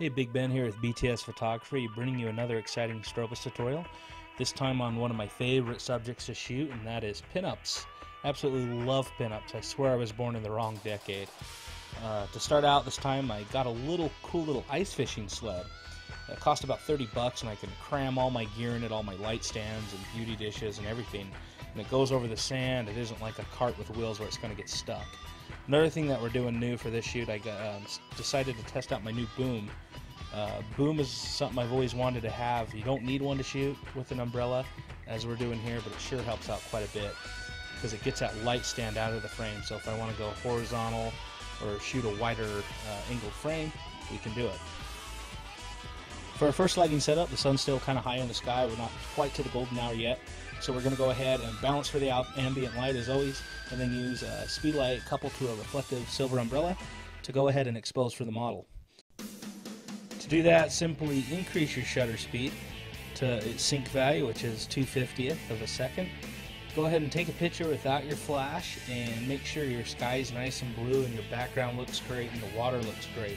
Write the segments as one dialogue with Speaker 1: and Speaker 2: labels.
Speaker 1: Hey, Big Ben here with BTS Photography, bringing you another exciting Strobist tutorial. This time on one of my favorite subjects to shoot, and that is pinups. Absolutely love pinups. I swear I was born in the wrong decade. To start out this time, I got a cool little ice fishing sled. It cost about 30 bucks, and I can cram all my gear in it, all my light stands and beauty dishes and everything. And it goes over the sand. It isn't like a cart with wheels where it's going to get stuck. Another thing that we're doing new for this shoot, I decided to test out my new boom. Boom is something I've always wanted to have. You don't need one to shoot with an umbrella, as we're doing here, but it sure helps out quite a bit because it gets that light stand out of the frame. So if I want to go horizontal or shoot a wider angled frame, we can do it. For our first lighting setup, the sun's still kind of high in the sky. We're not quite to the golden hour yet. So we're going to go ahead and balance for the ambient light as always, and then use a speed light coupled to a reflective silver umbrella to go ahead and expose for the model. To do that, simply increase your shutter speed to its sync value, which is 2/50th of a second. Go ahead and take a picture without your flash and make sure your sky is nice and blue and your background looks great and the water looks great.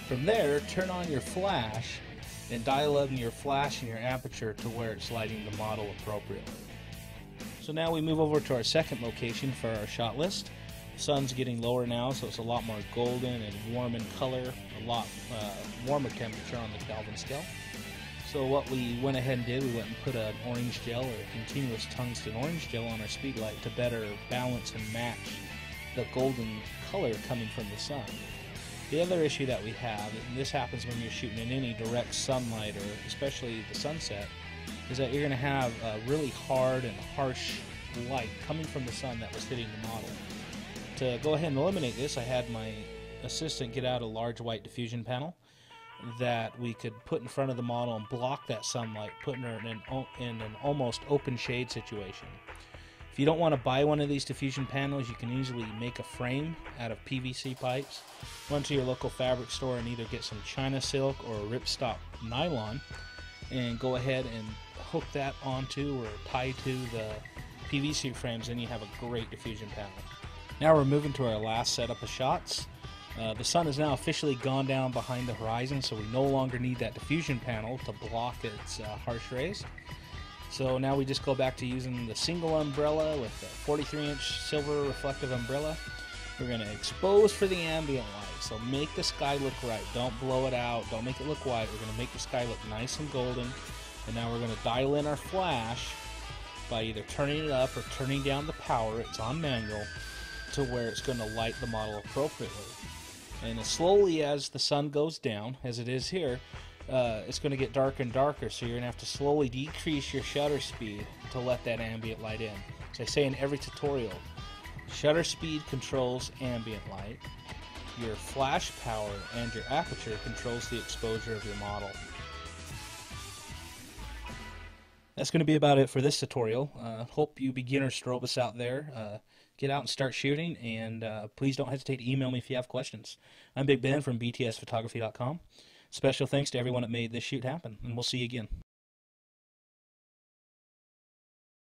Speaker 1: From there, turn on your flash and dial up your flash and your aperture to where it's lighting the model appropriately. So now we move over to our second location for our shot list. The sun's getting lower now, so it's a lot more golden and warm in color, a lot warmer temperature on the Kelvin scale. So what we went ahead and did, we went and put an orange gel or a continuous tungsten orange gel on our speed light to better balance and match the golden color coming from the sun. The other issue that we have, and this happens when you're shooting in any direct sunlight or especially the sunset, is that you're going to have a really hard and harsh light coming from the sun that was hitting the model. To go ahead and eliminate this, I had my assistant get out a large white diffusion panel that we could put in front of the model and block that sunlight, putting her in an almost open shade situation. If you don't want to buy one of these diffusion panels, you can easily make a frame out of PVC pipes. Run to your local fabric store and either get some China silk or ripstop nylon and go ahead and hook that onto or tie to the PVC frames, and you have a great diffusion panel. Now we're moving to our last setup of shots. The sun has now officially gone down behind the horizon, so we no longer need that diffusion panel to block its harsh rays. So now we just go back to using the single umbrella with the 43-inch silver reflective umbrella. We're going to expose for the ambient light, so make the sky look right. Don't blow it out, don't make it look white. We're going to make the sky look nice and golden. And now we're going to dial in our flash by either turning it up or turning down the power, it's on manual, to where it's going to light the model appropriately. And as slowly as the sun goes down, as it is here, it's going to get darker and darker, so you're going to have to slowly decrease your shutter speed to let that ambient light in. As I say in every tutorial, shutter speed controls ambient light, your flash power and your aperture controls the exposure of your model. That's going to be about it for this tutorial. Hope you beginner strobists out there get out and start shooting, and please don't hesitate to email me if you have questions. I'm Big Ben from btsphotography.com. Special thanks to everyone that made this shoot happen, and we'll see you again.